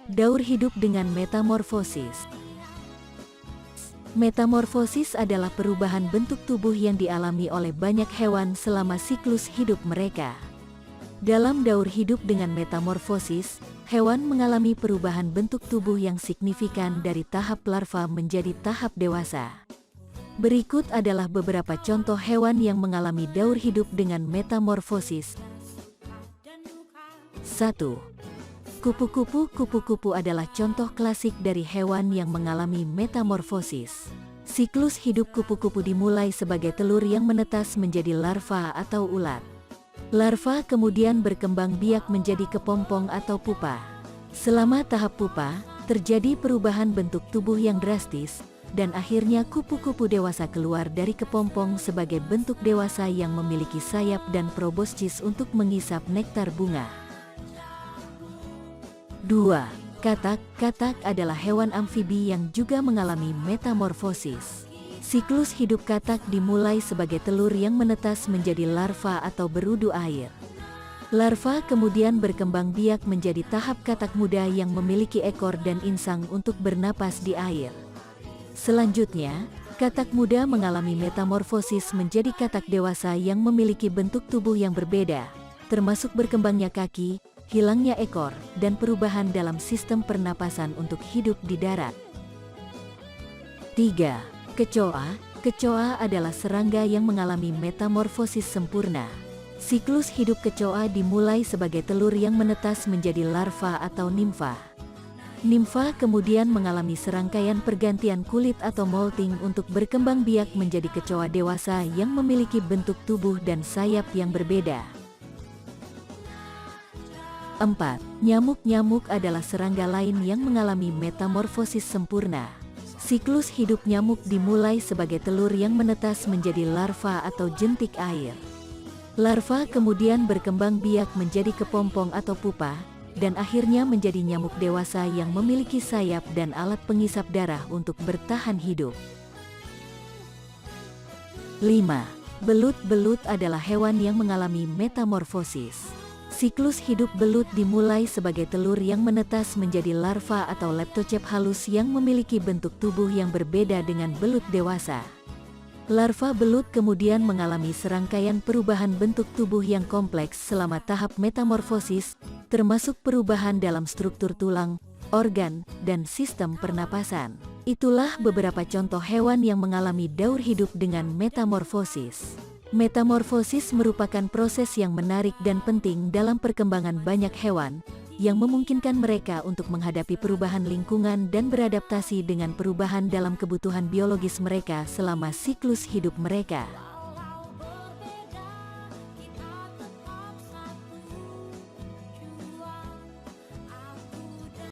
Daur hidup dengan metamorfosis. Metamorfosis adalah perubahan bentuk tubuh yang dialami oleh banyak hewan selama siklus hidup mereka. Dalam daur hidup dengan metamorfosis, hewan mengalami perubahan bentuk tubuh yang signifikan dari tahap larva menjadi tahap dewasa. Berikut adalah beberapa contoh hewan yang mengalami daur hidup dengan metamorfosis. 1. Kupu-kupu. Kupu-kupu adalah contoh klasik dari hewan yang mengalami metamorfosis. Siklus hidup kupu-kupu dimulai sebagai telur yang menetas menjadi larva atau ulat. Larva kemudian berkembang biak menjadi kepompong atau pupa. Selama tahap pupa, terjadi perubahan bentuk tubuh yang drastis, dan akhirnya kupu-kupu dewasa keluar dari kepompong sebagai bentuk dewasa yang memiliki sayap dan proboscis untuk mengisap nektar bunga. 2. Katak. Katak adalah hewan amfibi yang juga mengalami metamorfosis. Siklus hidup katak dimulai sebagai telur yang menetas menjadi larva atau berudu air. Larva kemudian berkembang biak menjadi tahap katak muda yang memiliki ekor dan insang untuk bernapas di air. Selanjutnya, katak muda mengalami metamorfosis menjadi katak dewasa yang memiliki bentuk tubuh yang berbeda, termasuk berkembangnya kaki, hilangnya ekor, dan perubahan dalam sistem pernapasan untuk hidup di darat. 3. Kecoa. Kecoa adalah serangga yang mengalami metamorfosis sempurna. Siklus hidup kecoa dimulai sebagai telur yang menetas menjadi larva atau nimfa. Nimfa kemudian mengalami serangkaian pergantian kulit atau molting untuk berkembang biak menjadi kecoa dewasa yang memiliki bentuk tubuh dan sayap yang berbeda. 4. Nyamuk. Nyamuk adalah serangga lain yang mengalami metamorfosis sempurna. Siklus hidup nyamuk dimulai sebagai telur yang menetas menjadi larva atau jentik air. Larva kemudian berkembang biak menjadi kepompong atau pupa, dan akhirnya menjadi nyamuk dewasa yang memiliki sayap dan alat pengisap darah untuk bertahan hidup. 5. Belut. Belut adalah hewan yang mengalami metamorfosis. Siklus hidup belut dimulai sebagai telur yang menetas menjadi larva atau leptocep halus yang memiliki bentuk tubuh yang berbeda dengan belut dewasa. Larva belut kemudian mengalami serangkaian perubahan bentuk tubuh yang kompleks selama tahap metamorfosis, termasuk perubahan dalam struktur tulang, organ, dan sistem pernapasan. Itulah beberapa contoh hewan yang mengalami daur hidup dengan metamorfosis. Metamorfosis merupakan proses yang menarik dan penting dalam perkembangan banyak hewan, yang memungkinkan mereka untuk menghadapi perubahan lingkungan dan beradaptasi dengan perubahan dalam kebutuhan biologis mereka selama siklus hidup mereka.